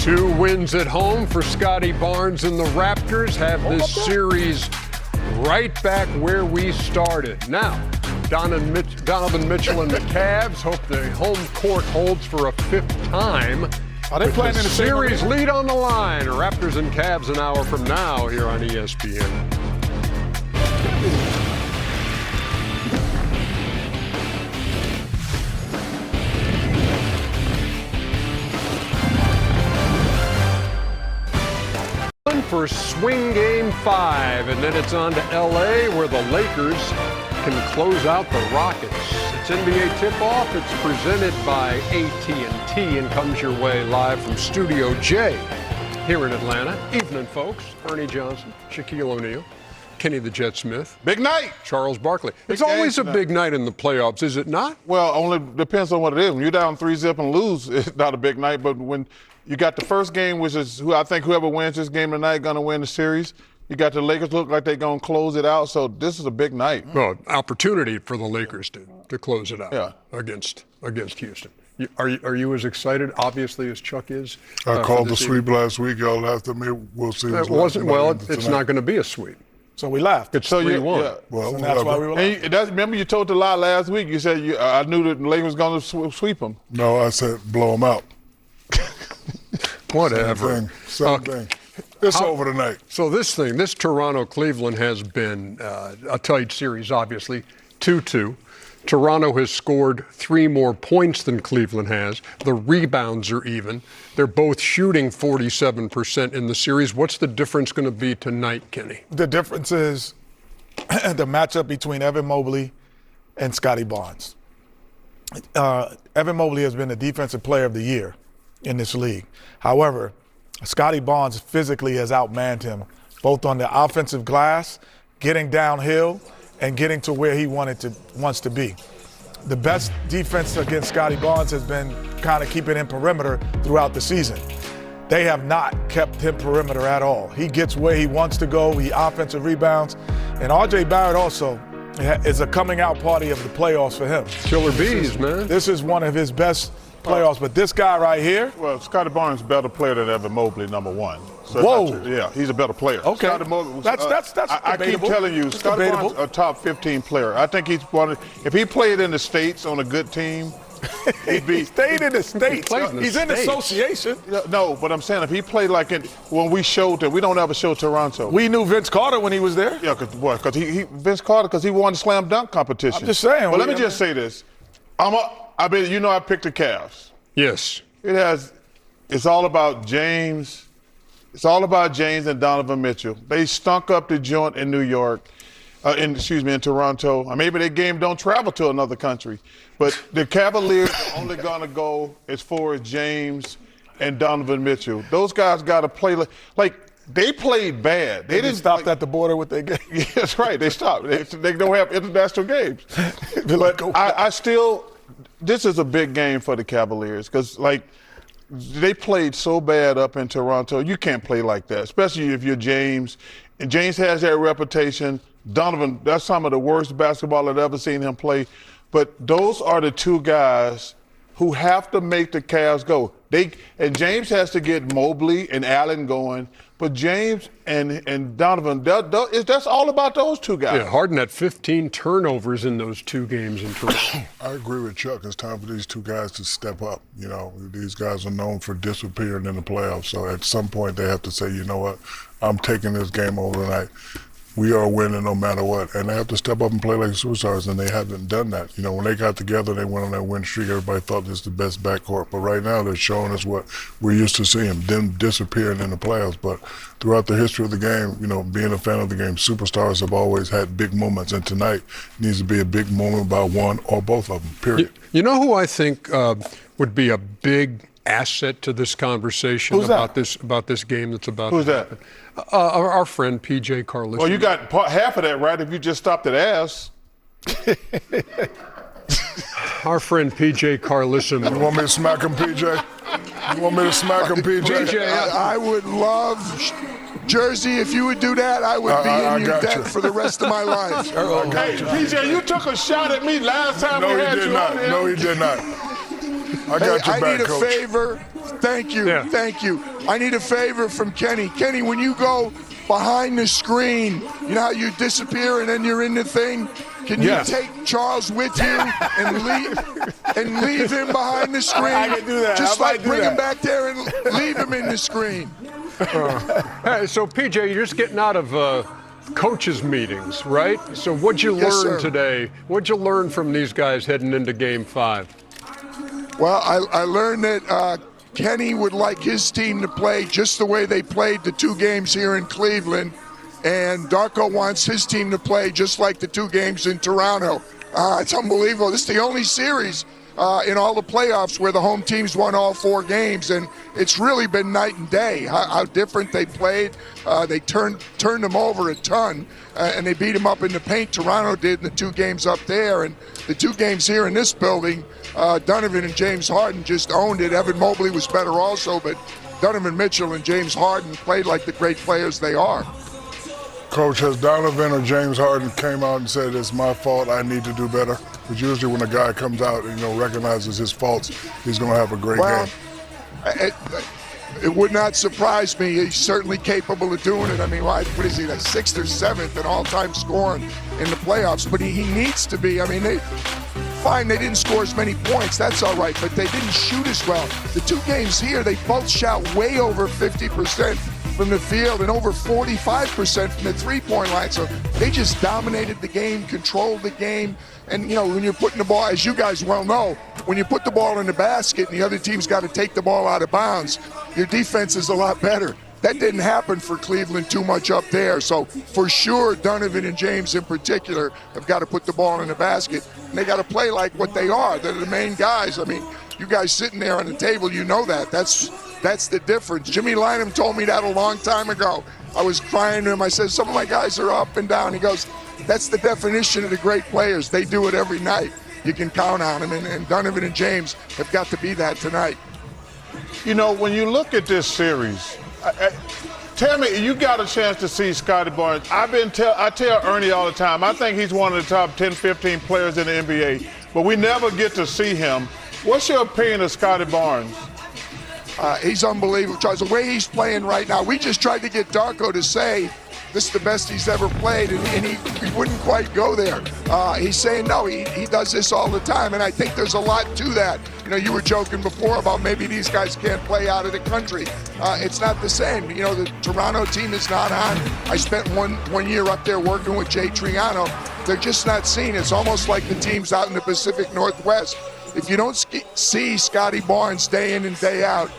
2 wins at home for Scottie Barnes and the Raptors have this series right back where we started. Now, Donovan Mitchell and the Cavs hope the home court holds for a 5th time. Are they playing in the series lead on the line? Raptors and Cavs an hour from now here on ESPN. For swing game 5, and then it's on to LA where the Lakers can close out the Rockets. It's NBA tip-off. It's presented by AT&T and comes your way live from Studio J here in Atlanta. Evening, folks. Ernie Johnson, Shaquille O'Neal, Kenny the Jet Smith. Big night. Charles Barkley. It's always a big night in the playoffs, is it not? Well, only depends on what it is. When you're down 3-0 and lose, it's not a big night. But when you got the first game, which is I think whoever wins this game tonight going to win the series. You got the Lakers look like they're going to close it out. So this is a big night. Well, opportunity for the Lakers to close it out against Houston. Are you as excited, obviously, as Chuck is? I called the sweep last week. Y'all laughed at me. We'll see. It wasn't. Well, it's not going to be a sweep. So we laughed. It's 3-1. Yeah. Well, so that's why we were laughing. Remember you told the lie last week. You said I knew that the Lakers was going to sweep them. No, I said blow them out. Whatever. Same thing. It's over tonight. So this Toronto-Cleveland has been a tight series, obviously, 2-2. Toronto has scored 3 more points than Cleveland has. The rebounds are even. They're both shooting 47% in the series. What's the difference going to be tonight, Kenny? The difference is the matchup between Evan Mobley and Scottie Barnes. Evan Mobley has been the defensive player of the year in this league. However, Scottie Barnes physically has outmanned him, both on the offensive glass, getting downhill, and getting to where he wants to be. The best defense against Scottie Barnes has been kind of keeping him perimeter throughout the season. They have not kept him perimeter at all. He gets where he wants to go. He offensive rebounds. And R.J. Barrett also is a coming out party of the playoffs for him. Killer bees, man. This is one of his best playoffs, but this guy right here. Well, Scottie Barnes is a better player than Evan Mobley, number one. So whoa. Yeah, he's a better player. Okay. That's I keep telling you, Scottie Barnes is a top 15 player. I think he's one. If he played in the States on a good team, he'd be. He stayed in the States. He's in association. No, but I'm saying if he played like when we showed that we don't ever show Toronto. We knew Vince Carter when he was there. Yeah, because Vince Carter because he won the slam dunk competition. I'm just saying. But let me just say this. I picked the Cavs. Yes. It's all about James. It's all about James and Donovan Mitchell. They stunk up the joint in New York, in Toronto. Maybe their game don't travel to another country. But the Cavaliers are only going to go as far as James and Donovan Mitchell. Those guys got to play like they played bad. They didn't stop at the border with their game. Yeah, that's right. They stopped. They don't have international games. But I still – this is a big game for the Cavaliers because, they played so bad up in Toronto. You can't play like that, especially if you're James. And James has that reputation. Donovan, that's some of the worst basketball I've ever seen him play. But those are the 2 guys who have to make the Cavs go. And James has to get Mobley and Allen going. But James and Donovan, that's all about those 2 guys. Yeah, Harden had 15 turnovers in those 2 games in Toronto. I agree with Chuck. It's time for these 2 guys to step up. These guys are known for disappearing in the playoffs. So at some point they have to say, you know what, I'm taking this game over tonight. We are winning no matter what. And they have to step up and play like superstars, and they haven't done that. When they got together, they went on that win streak. Everybody thought this was the best backcourt. But right now, they're showing us what we're used to seeing, them disappearing in the playoffs. But throughout the history of the game, being a fan of the game, superstars have always had big moments. And tonight needs to be a big moment by one or both of them, period. You know who I think would be a big asset to this conversation about this game that's about to happen? Our friend P.J. Carlson. Well, you got half of that right if you just stopped at ass. Our friend P.J. Carlson. You want me to smack him, P.J.? You want me to smack him, P.J.? I would love Jersey, if you would do that, I would be in your debt for the rest of my life. Hey, PJ, you took a shot at me last time we had you on here. No, he did not. I got your back, I need Coach. a favor. Thank you. Yeah. Thank you. I need a favor from Kenny. Kenny, when you go behind the screen, you know how you disappear and then you're in the thing? Can you take Charles with you and leave him behind the screen? I can do that. Just I might do bring him that. back there and leave him in the screen. Hey, so, PJ, you're just getting out of coaches' meetings, right? So what'd you Yes, learn sir. today? What'd you learn from these guys heading into Game 5? Well, I learned that Kenny would like his team to play just the way they played the 2 games here in Cleveland, and Darko wants his team to play just like the 2 games in Toronto. It's unbelievable. This is the only series in all the playoffs where the home teams won all 4 games, and it's really been night and day how different they played. They turned them over a ton, and they beat them up in the paint. Toronto did in the 2 games up there, and the 2 games here in this building, Donovan and James Harden just owned it. Evan Mobley was better also, but Donovan Mitchell and James Harden played like the great players they are. Coach, has Donovan or James Harden came out and said, it's my fault, I need to do better? Because usually when a guy comes out and recognizes his faults, he's going to have a great game. It would not surprise me. He's certainly capable of doing it. I mean, what is he, like 6th or 7th in all-time scoring in the playoffs? But he needs to be. I mean, they didn't score as many points. That's all right, but they didn't shoot as well. The 2 games here, they both shot way over 50% from the field and over 45% from the three-point line. So they just dominated the game, controlled the game. And, when you're putting the ball, as you guys well know, when you put the ball in the basket and the other team's got to take the ball out of bounds, your defense is a lot better. That didn't happen for Cleveland too much up there. So for sure, Donovan and James in particular have got to put the ball in the basket. And they got to play like what they are. They're the main guys. I mean, you guys sitting there on the table, you know that. That's the difference. Jimmy Lynam told me that a long time ago. I was crying to him. I said, some of my guys are up and down. He goes, that's the definition of the great players. They do it every night. You can count on them. And Donovan and James have got to be that tonight. When you look at this series, tell me, you got a chance to see Scottie Barnes. I tell Ernie all the time, I think he's one of the top 10, 15 players in the NBA, but we never get to see him. What's your opinion of Scottie Barnes? He's unbelievable, Charles. The way he's playing right now, we just tried to get Darko to say this is the best he's ever played, and he wouldn't quite go there. He's saying, no, he does this all the time, and I think there's a lot to that. You were joking before about maybe these guys can't play out of the country. It's not the same. The Toronto team is not on. I spent one year up there working with Jay Triano. They're just not seen. It's almost like the teams out in the Pacific Northwest. If you don't see Scottie Barnes day in and day out,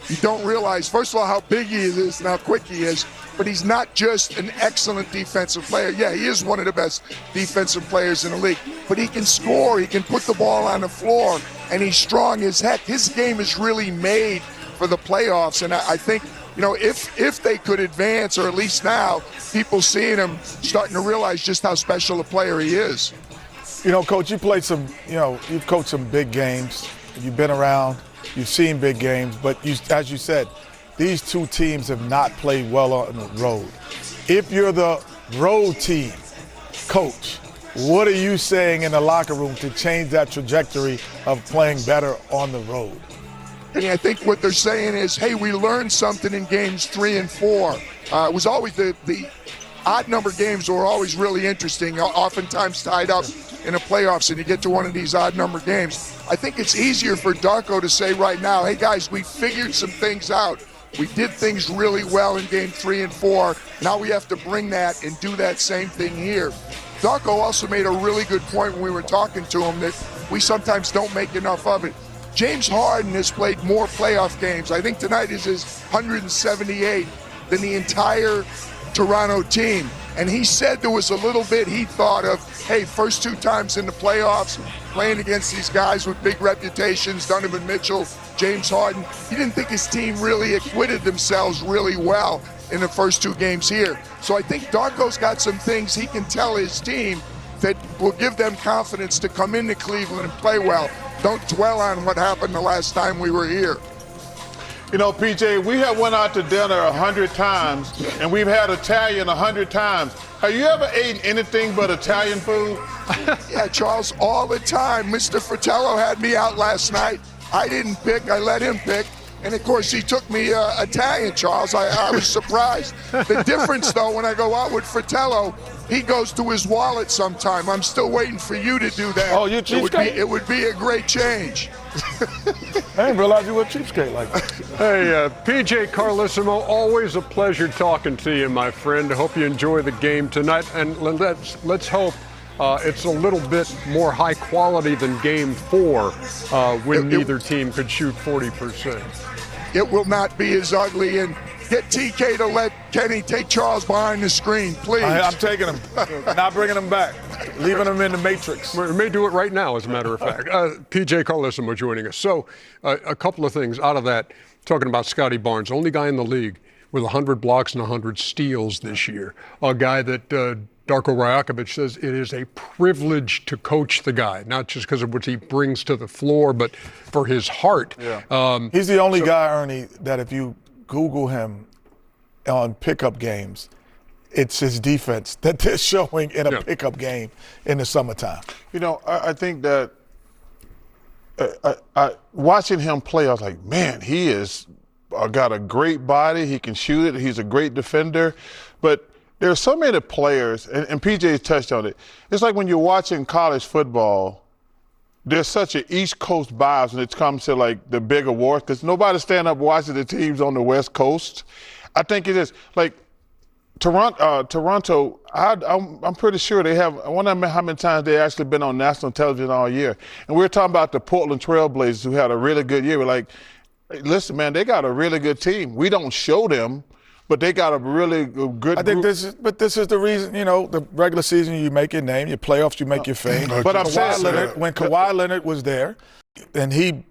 you don't realize, first of all, how big he is and how quick he is, but he's not just an excellent defensive player. Yeah, he is one of the best defensive players in the league, but he can score, he can put the ball on the floor, and he's strong as heck. His game is really made for the playoffs, and I think, if they could advance, or at least now, people seeing him starting to realize just how special a player he is. Coach, you've coached some big games. You've been around. You've seen big games, but as you said, these 2 teams have not played well on the road. If you're the road team, coach, what are you saying in the locker room to change that trajectory of playing better on the road? And I think what they're saying is, hey, we learned something in games 3 and 4. It was always the odd number games were always really interesting, oftentimes tied up in the playoffs, and you get to one of these odd number games. I think it's easier for Darko to say right now, hey guys, we figured some things out. We did things really well in game 3 and 4. Now we have to bring that and do that same thing here. Darko also made a really good point when we were talking to him that we sometimes don't make enough of it. James Harden has played more playoff games. I think tonight is his 178 than the entire Toronto team. And he said there was a little bit he thought of, hey, first 2 times in the playoffs, playing against these guys with big reputations, Donovan Mitchell, James Harden. He didn't think his team really acquitted themselves really well in the first 2 games here. So I think Darko's got some things he can tell his team that will give them confidence to come into Cleveland and play well. Don't dwell on what happened the last time we were here. PJ, we have went out to dinner 100 times, and we've had Italian 100 times. Have you ever eaten anything but Italian food? Yeah, Charles, all the time. Mr. Fratello had me out last night. I didn't pick. I let him pick. And of course, he took me Italian, Charles. I was surprised. The difference, though, when I go out with Fratello, he goes to his wallet sometime. I'm still waiting for you to do that. Oh, you cheapskate? It would be a great change. I didn't realize you were a cheapskate like that. Hey, PJ Carlissimo, always a pleasure talking to you, my friend. I hope you enjoy the game tonight. And let's hope it's a little bit more high quality than Game 4 when neither team could shoot 40%. It will not be as ugly. And get TK to let Kenny take Charles behind the screen, please. I'm taking him. Not bringing him back. Leaving him in the matrix. We may do it right now, as a matter of fact. PJ Carlissimo joining us. So a couple of things out of that, talking about Scottie Barnes, only guy in the league with 100 blocks and 100 steals this year. A guy that Darko Rajakovic says it is a privilege to coach the guy, not just because of what he brings to the floor, but for his heart. Yeah. He's the only guy, Ernie, that if you Google him on pickup games, it's his defense that they're showing in a pickup game in the summertime. You know, I think that watching him play, I was like, man, he is got a great body. He can shoot it. He's a great defender. But there are so many players, and PJ touched on it. It's like when you're watching college football, there's such an East Coast bias when it comes to like the big awards because nobody's standing up watching the teams on the West Coast. I think it is like Toronto. I'm pretty sure they have. I wonder how many times they actually been on national television all year. And we're talking about the Portland Trailblazers who had a really good year. We're like, hey, listen, man, they got a really good team. We don't show them, but they got a really good. I think this is the reason. You know, the regular season you make your name, your playoffs you make your fame. But I'm saying when Kawhi Leonard was there, and he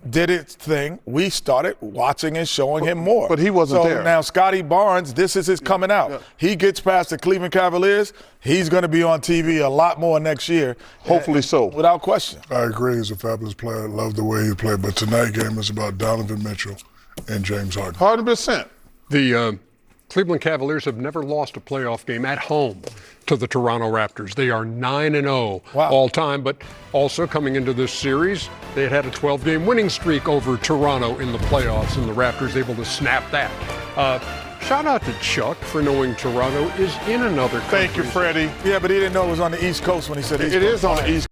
did his thing, we started watching and showing him more. But he wasn't there. So now Scottie Barnes, this is his coming out. Yeah. He gets past the Cleveland Cavaliers, he's going to be on TV a lot more next year. Hopefully so. Without question. I agree. He's a fabulous player. I love the way he played. But tonight's game is about Donovan Mitchell and James Harden. 100%. The Cleveland Cavaliers have never lost a playoff game at home to the Toronto Raptors. They are 9-0 all time, but also coming into this series, they had a 12-game winning streak over Toronto in the playoffs, and the Raptors able to snap that. Shout out to Chuck for knowing Toronto is in another country. Thank you, Freddie. Yeah, but he didn't know it was on the East Coast when he said East It Coast. is on the East